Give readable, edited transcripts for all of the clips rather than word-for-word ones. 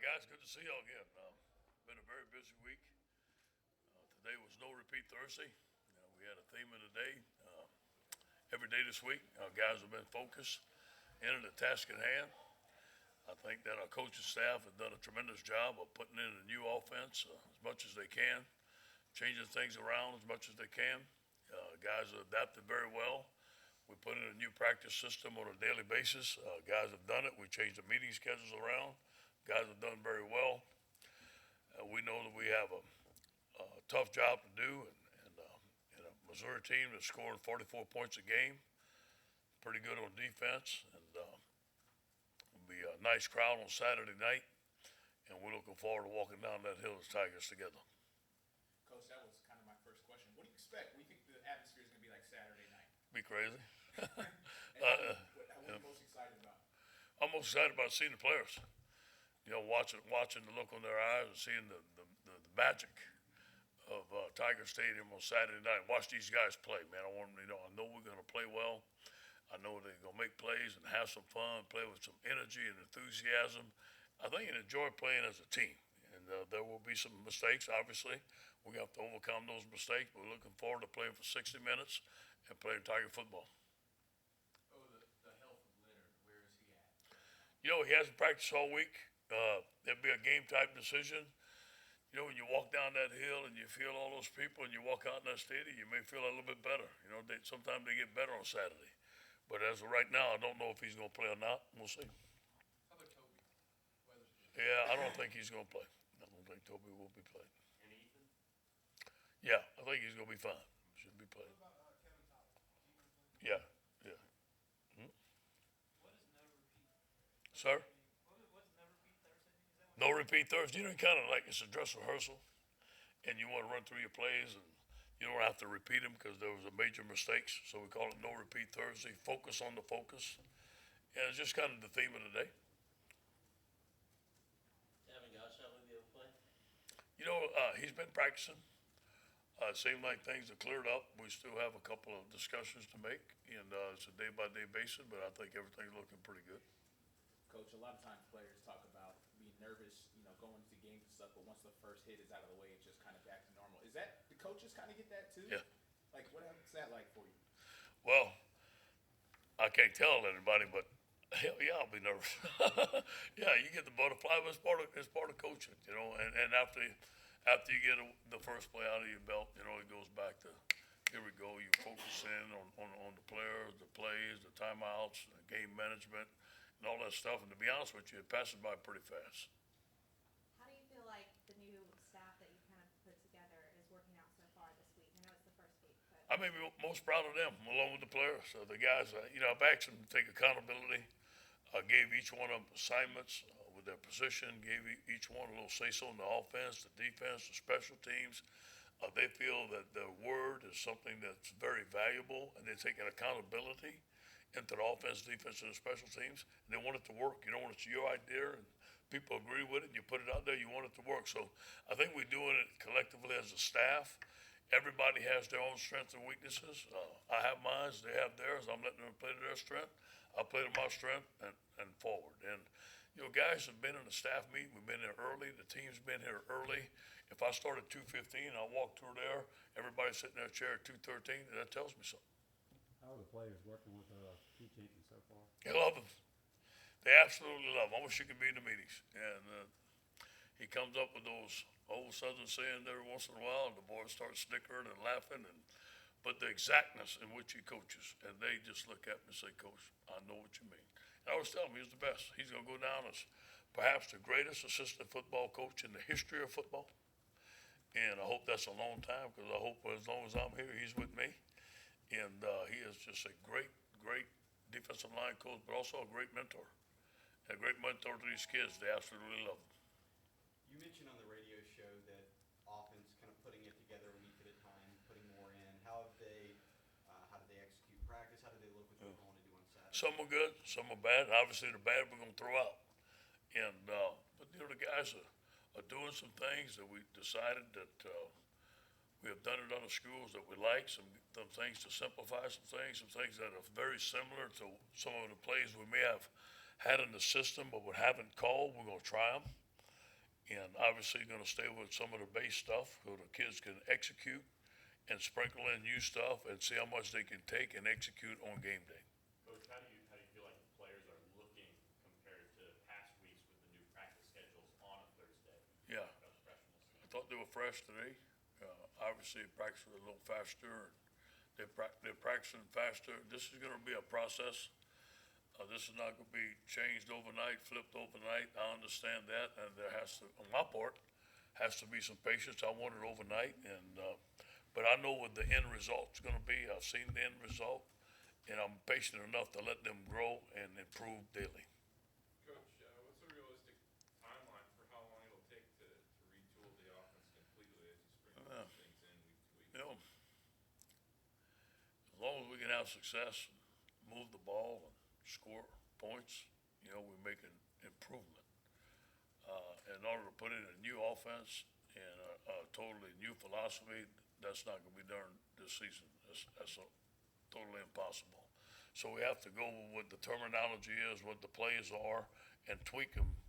Guys, good to see y'all again. Been a very busy week. Today was no repeat Thursday. We had a theme of the day. Every day this week, our guys have been focused in the task at hand. I think that our coaching staff have done a tremendous job of putting in a new offense as much as they can, changing things around as much as they can. Guys have adapted very well. We put in a new practice system on a daily basis. Guys have done it. We changed the meeting schedules around. Guys have done very well. We know that we have a tough job to do, and a Missouri team that's scoring 44 points a game, pretty good on defense, and it'll be a nice crowd on Saturday night, and we're looking forward to walking down that hill as Tigers together. Coach, that was kind of my first question. What do you expect? What do you think the atmosphere is going to be like Saturday night? Be crazy. What are you most excited about? I'm most excited about seeing the players. Watching the look on their eyes and seeing the magic of Tiger Stadium on Saturday night. Watch these guys play, man. I know we're going to play well. I know they're going to make plays and have some fun, play with some energy and enthusiasm. I think and enjoy playing as a team. And there will be some mistakes, obviously. We have to overcome those mistakes. We're looking forward to playing for 60 minutes and playing Tiger football. Oh, the health of Leonard, where is he at? He hasn't practiced all week. There'll be a game type decision. When you walk down that hill and you feel all those people and you walk out in that stadium, you may feel a little bit better. Sometimes they get better on Saturday. But as of right now, I don't know if he's going to play or not. We'll see. How about Toby? Yeah, I don't think he's going to play. I don't think Toby will be playing. And Ethan? Yeah, I think he's going to be fine. Should be playing. What about Kevin Tyler? Yeah, yeah. What is no repeat? Sir? What's no repeat Thursday? No repeat Thursday. Kind of like it's a dress rehearsal, and you want to run through your plays, and you don't have to repeat them because there was a major mistakes. So we call it no repeat Thursday. Focus on the focus, and it's just kind of the theme of the day. Haven't got shot with the play? He's been practicing. It seemed like things have cleared up. We still have a couple of discussions to make, and it's a day-by-day basis, but I think everything's looking pretty good. Coach, a lot of times players talk about being nervous, going into games and stuff, but once the first hit is out of the way, it's just kind of back to normal. Is that, the coaches kind of get that too? Yeah. Like, what's that like for you? Well, I can't tell anybody, but hell yeah, I'll be nervous. Yeah, you get the butterfly, but it's part of coaching, and after you get the first play out of your belt, it goes back to, here we go, you focus in on the players, the plays, the timeouts, the game management, and all that stuff. And to be honest with you, it passes by pretty fast. How do you feel like the new staff that you kind of put together is working out so far this week? I know it's the first week, but I may be most proud of them, along with the players. The guys, I've asked them to take accountability. I gave each one of them assignments with their position, gave each one a little say-so in the offense, the defense, the special teams. They feel that their word is something that's very valuable, and they're taking accountability into the offense, defense, and the special teams. And they want it to work. When it's your idea and people agree with it, you put it out there, you want it to work. So I think we're doing it collectively as a staff. Everybody has their own strengths and weaknesses. I have mine, they have theirs. I'm letting them play to their strength. I play to my strength and forward. And, guys have been in the staff meeting. We've been there early. The team's been here early. If I start at 2:15, I walk through there. Everybody's sitting in their chair at 2:13, and that tells me something. How are the players working with Pete Jenkins so far? They love him. They absolutely love him. I wish you could be in the meetings. And he comes up with those old Southern sayings every once in a while, and the boys start snickering and laughing. But the exactness in which he coaches, and they just look at me and say, Coach, I know what you mean. And I always tell him he's the best. He's going to go down as perhaps the greatest assistant football coach in the history of football. And I hope that's a long time, because I hope as long as I'm here, he's with me. And he is just a great, great defensive line coach, but also a great mentor. A great mentor to these kids. They absolutely love him. You mentioned on the radio show that offense kind of putting it together a week at a time, putting more in. How did they execute practice? How did they look with what they want to do on Saturday? Some are good, some are bad. Obviously, the bad we're going to throw out. And but the guys are doing some things that we decided that we have done it on the schools that we like. Some things to simplify, some things that are very similar to some of the plays we may have had in the system but we haven't called. We're going to try them. And obviously gonna stay with some of the base stuff so the kids can execute and sprinkle in new stuff and see how much they can take and execute on game day. Coach, how do you feel like the players are looking compared to past weeks with the new practice schedules on a Thursday? Yeah. About the freshmen this I thought they were fresh today. Obviously, practice a little faster. They're practicing faster. This is gonna be a process. This is not gonna be changed overnight, flipped overnight. I understand that, and there has to, on my part, has to be some patience. I want it overnight, and, but I know what the end result's gonna be. I've seen the end result, and I'm patient enough to let them grow and improve daily. Coach, what's a realistic timeline for how long it'll take to retool the offense completely as you sprinkle things in week to week? You know, as long as we can have success, move the ball and score points, you know, we're making improvement. In order to put in a new offense and a totally new philosophy, that's not gonna be done this season. That's totally impossible. So we have to go with what the terminology is, what the plays are, and tweak them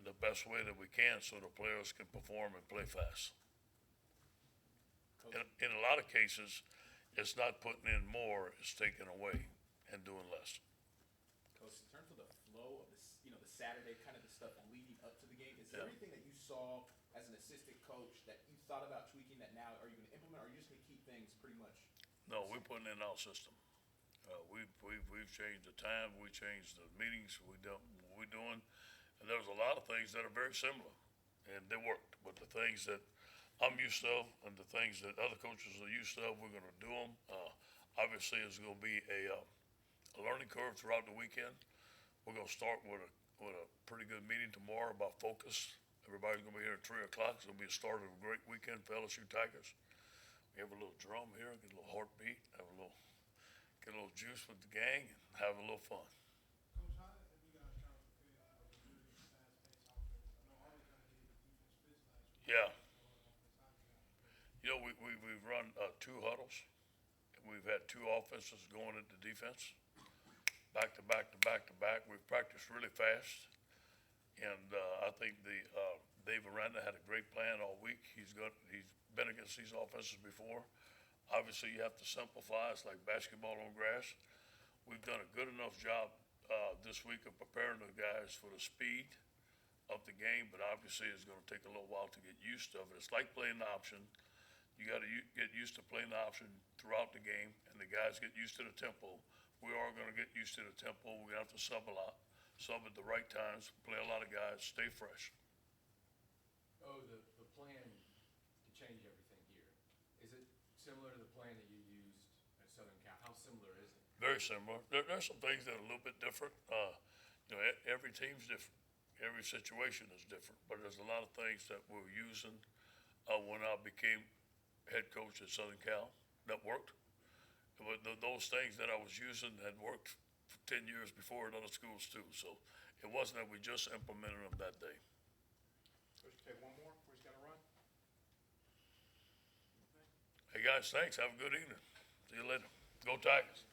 in the best way that we can so the players can perform and play fast. In a lot of cases, it's not putting in more, it's taking away and doing less. Coach, in terms of the flow of the Saturday, kind of the stuff leading up to the game, is Yeah. there anything that you saw as an assistant coach that you thought about tweaking that now are you going to implement, or are you just going to keep things pretty much? No, we're putting in our system. We've changed the time, we changed the meetings, we're doing, and there's a lot of things that are very similar, and they worked. But the things that I'm used to and the things that other coaches are used to, we're gonna do them. Obviously, it's gonna be a learning curve throughout the weekend. We're gonna start with a pretty good meeting tomorrow about focus. Everybody's gonna be here at 3 o'clock. It's gonna be a start of a great weekend for LSU Tigers. We have a little drum here, get a little heartbeat, get a little juice with the gang, and have a little fun. Coach, how have you guys kind of prepared for a really fast-paced offense? I know Auburn kind of gave the defense fits last week. Yeah. How have you guys prepared? You know, we've run 2 huddles. We've had 2 offenses going into defense, back to back to back to back. We've practiced really fast, and I think Dave Aranda had a great plan all week. He's been against these offenses before. Obviously, you have to simplify. It's like basketball on grass. We've done a good enough job this week of preparing the guys for the speed of the game, but obviously it's going to take a little while to get used to it. It's like playing the option. You got to get used to playing the option throughout the game, and the guys get used to the tempo. We are going to get used to the tempo. We're going to have to sub a lot, sub at the right times, play a lot of guys, stay fresh. Oh, the plan to change everything here, is it similar to the plan that you used at Southern Cal? How similar is it? Very similar. There's some things that are a little bit different. You know, every team's different. Every situation is different, but there's a lot of things that we're using when I became head coach at Southern Cal that worked. But those things that I was using had worked for 10 years before at other schools too. So it wasn't that we just implemented them that day. Coach, take one more before he's got to run. Hey guys, thanks. Have a good evening. See you later. Go Tigers.